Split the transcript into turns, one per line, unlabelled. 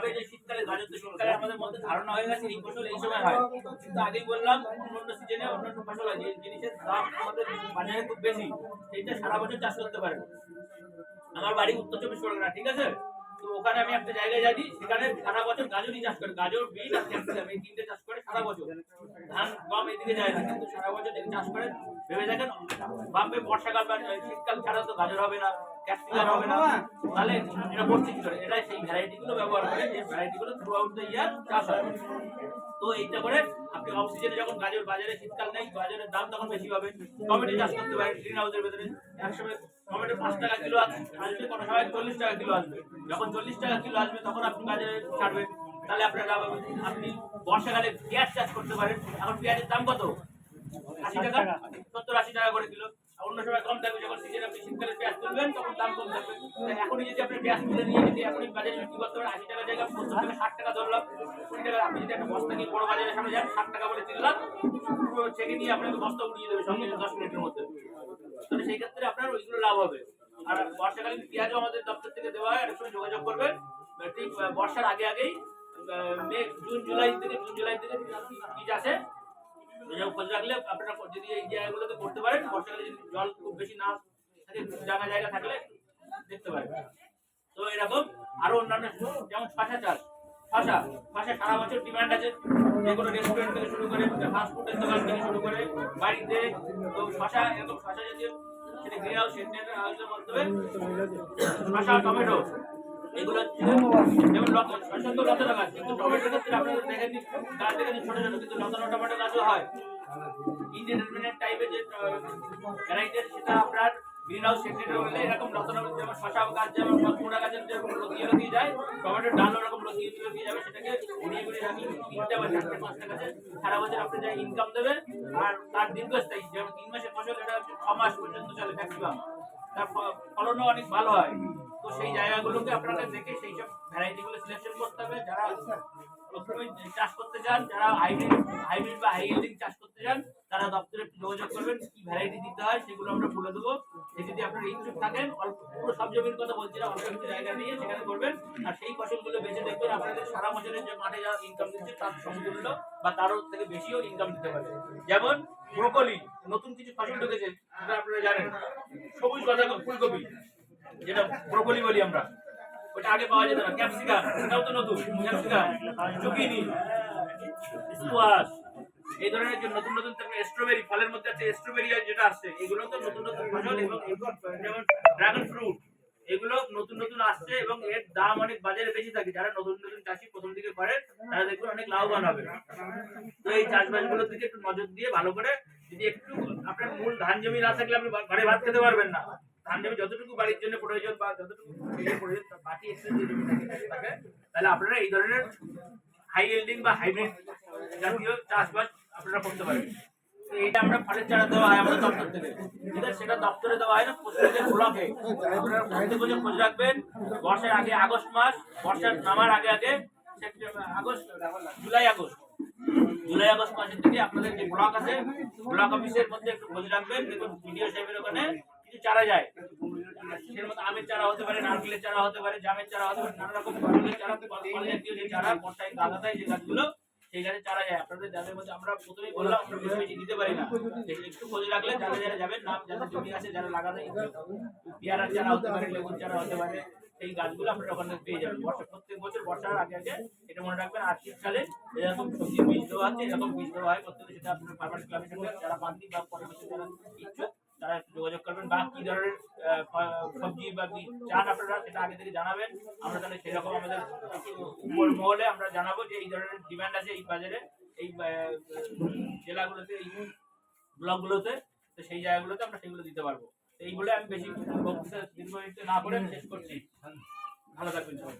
ভাবে যে শীতকালে গাজর তো শীতকালে আমাদের মধ্যে ধারণা হয়ে গেছে এই ফসল এই সময় হয়, কিন্তু আগেই বললাম অন্য সিজনে অন্যান্য ফসল হয় যে জিনিসের দাম আমাদের বাজারে খুব বেশি, সেইটা সারা বছর চাষ করতে পারেন। আমার বাড়ি উত্তর চব্বিশ পরগনা, ঠিক আছে? তো ওখানে আমি একটা জায়গায় জানি, সেখানে সারা বছর গাজরই চাষ করে, গাজর, বিট আর ক্যাপসিকাম এই তিনটে চাষ করে সারা বছর। ধান গম এদিকে যায় না, কিন্তু সারা বছর চাষ করে। ভেবে দেখেন ভাববে বর্ষাকাল বা শীতকাল ছাড়া তো গাজর হবে না, ক্যাপসিকাম হবে না, তাহলে এটা করছে কি করে? এরা সেই ভ্যারাইটি গুলো ব্যবহার করে, যে ভ্যারাইটি গুলো থ্রু আউট দ্য ইয়ার চাষ হয়। তো এইটা করে আপনি অফ সিজনে যখন গাজর বাজারে, শীতকাল নেই, গাজরের দাম তখন বেশি হবে, টমেটো চাষ করতে পারেন গ্রিন হাউসের ভেতরে। একসময় টমেটো 5 টাকা কিলো আসবে, কোনো সময় 40 টাকা কিলো আসবে। যখন 40 টাকা কিলো আসবে তখন আপনি বাজারে ছাড়বেন, তাহলে আপনার লাভ হবে। আপনি বর্ষাকালে পেঁয়াজ চাষ করতে পারেন। এখন পেঁয়াজের দাম কত? 80 টাকা, 70-80 টাকা করে কিলো। অন্য সময় কম থাকবে, যখন সিজন আপনি শীতকালে পেঁয়াজ তুলবেন তখন দাম কম থাকবে। এখনই যদি আপনি পেঁয়াজ তুলে নিয়ে যদি এখনই বাজারে বিক্রি করতে পারেন 80 টাকা জায়গায় 70 টাকা 60 টাকা ধরলাম, 20 টাকা। আপনি যদি একটা বস্তা নিয়ে বড় বাজারের সামনে যান 60 টাকা বলে কিনলাম, পুরো ছেঁকে নিয়ে আপনাকে বস্তা উঠিয়ে দেবে সঙ্গে 10 মিনিটের মধ্যে। তাহলে সেই ক্ষেত্রে আপনার ওইগুলো লাভ হবে। আর বর্ষাকালীন পেঁয়াজও আমাদের দপ্তর থেকে দেওয়া হয়, এর সঙ্গে যোগাযোগ করবেন। ঠিক বর্ষার আগে আগেই জুন জুলাই থেকে বীজ আসে, খোঁজ রাখলে আপনারা যদি এই জায়গাগুলোতে করতে পারেন, বর্ষাকালে যদি জল খুব বেশি না থাকে, জায়গা থাকলে দেখতে পারেন। তো এরকম আরো অন্যান্য, যেমন শশা চাষ, শশা সারা বছর ডিমান্ড আছে, যে কোনো রেস্টুরেন্ট থেকে শুরু করে ফাস্ট ফুডের দোকান থেকে শুরু করে বাড়িতে। তো শশা, এরকম শশা জাতীয় সেটা গ্রিন হাউস সেন্টারের আলোচনার মাধ্যমে শশা, টমেটো এগুলো যেমন শশা তো লতানো গাছ, কিন্তু টমেটোর ক্ষেত্রে আপনাদের দেখেন গাছ দেখেন ছোট ছোট, কিন্তু লতানো টমেটো গাছও হয়। ইন্ডিয়ান টাইপের যে ভ্যারাইটি, সেটা আপনার গ্রিন হাউস সেন্টারে হলে এরকম লতানো, যেমন শশা গাছ যেমন মোড়া গাছের যেরকম লতিয়ে যায়, টমেটোর ডাল ওরকম লতিয়ে যাবে, সেটাকে ঘুরিয়ে ঘুরিয়ে রাখি 3টে বা 4টে 5টা গাছে সারা বছর আপনি যা ইনকাম দেবেন। আর তার দীর্ঘস্থায়ী, যেমন 3 মাসের ফসল, এটা 6 মাস পর্যন্ত চলে ম্যাক্সিমাম, তার ফলনও অনেক ভালো হয়। তো সেই জায়গাগুলোকে আপনারা দেখে সেই সব ভ্যারাইটি গুলো সিলেকশন করতে হবে। যারা চাষ করতে চান, যারা হাইব্রিড বা হাই ইল্ডিং চাষ করতে চান, তারা দপ্তরে যোগাযোগ করবেন, কি ভ্যারাইটি দিতে হয় সেগুলো আমরা বলে দেবো। যদি আপনারা ইচ্ছুক থাকেন, অল্প পুরো সব জমির কথা বলছি না, অল্প একটু জায়গা নিয়ে সেখানে করবেন, আর সেই ফসলগুলো বেঁচে দেখবেন আপনাদের সারা বছরের যে মাঠে যা ইনকাম দিচ্ছে তার সমতুল্য বা তারও থেকে বেশিও ইনকাম দিতে পারে। যেমন ব্রোকলি, নতুন কিছু ফসল ঢুকেছে, সেটা আপনারা জানেন, সবুজ বাঁধাকপি, ফুলকপি, যেটা ব্রোকলি বলি আমরা, ওটা আগে পাওয়া যেত না। ক্যাপসিকাম, এটাও তো নতুন, ক্যাপসিকাম, জুকিনি, স্কোয়াশ, এই ধরনের যে নতুন নতুন, স্ট্রবেরি, ফলের মধ্যে আছে স্ট্রবেরি যেটা আসছে, এগুলো তো নতুন নতুন ফসল। এবং যেমন ড্রাগন ফ্রুট, এগুলো নতুন নতুন আসছে এবং এর দাম অনেক বাজারে বেশি থাকে। যারা নতুন নতুন চাষি প্রথম দিকে করে, তারা দেখবেন অনেক লাভবান হবে। তো এই চাষবাসগুলোর দিকে একটু নজর দিয়ে ভালো করে, যদি একটু আপনার মূল ধান জমি না থাকলে আপনি ঘরে ভাত খেতে পারবেন না। ধান জমি যতটুকু বাড়ির জন্য প্রয়োজন বা যতটুকু প্রয়োজন, বাকি এক্সট্রা যে জমি থাকে, তাহলে আপনারা এই ধরনের হাই ইল্ডিং বা হাইব্রিড জাতীয় চাষবাস আপনারা করতে পারেন। তো এটা আমরা ফলের চারা দেওয়া হয় আমাদের দপ্তর থেকে, ঠিক আছে? সেটা দপ্তরে দেওয়া হয় না, প্রত্যেকের ব্লকে। আপনারা প্রত্যেক খোঁজ রাখবেন, বর্ষার আগে, আগস্ট মাস, বর্ষার নামার আগে আগে, জুলাই আগস্ট মাসের থেকে আপনাদের যে ব্লক আছে, ব্লক অফিসের মধ্যে একটু খোঁজ রাখবেন। দেখুন ভিডিও সাহেবের ওখানে কিছু চারা যায়, সের মধ্যে আমের চারা হতে পারে, নারকেলের চারা হতে পারে, জামের চারা হতে পারে, নানা রকম ফসলের চারা, ফল জাতীয় যে চারা বর্ষায় গাদা দেয় যে গাছগুলো, সেই গাছে চারা যায়। আপনাদের যাদের মধ্যে আমরা প্রথমেই বললাম আমরা বেশি বেশি দিতে পারি না, একটু খোঁজ রাখলে যারা যারা যাবেন, নাম যাদের জমি আছে, যারা লাগাতে, পেয়ারার চারা হতে পারে, লেবুর চারা হতে পারে, এই গাছগুলো আপনারা ওখানে পেয়ে যাবেন। প্রত্যেক বছর বর্ষার আগে আগে এটা মনে রাখবেন। আর শীতকালে এরকম সবজি বীজ দেওয়া আছে, এরকম বীজ দেওয়া হয় প্রত্যেকে, সেটা আপনার ফার্মার ক্লাবের সঙ্গে যারা পাননি বা পরের বছর যারা ইচ্ছুক, তারা একটু যোগাযোগ করবেন। বা কি ধরনের সবজি বা বীজ চান আপনারা, সেটা আগে থেকে জানাবেন। আমরা তাহলে সেরকম আমাদের উপর মহলে আমরা জানাবো যে এই ধরনের ডিমান্ড আছে এই বাজারে, এই জেলাগুলোতে, এই ব্লকগুলোতে। তো সেই জায়গাগুলোতে আমরা সেগুলো দিতে পারবো। এই বলে আমি বেশি বক্তৃতা দীর্ঘ না করে শেষ করছি। ভালো থাকবেন সবাই।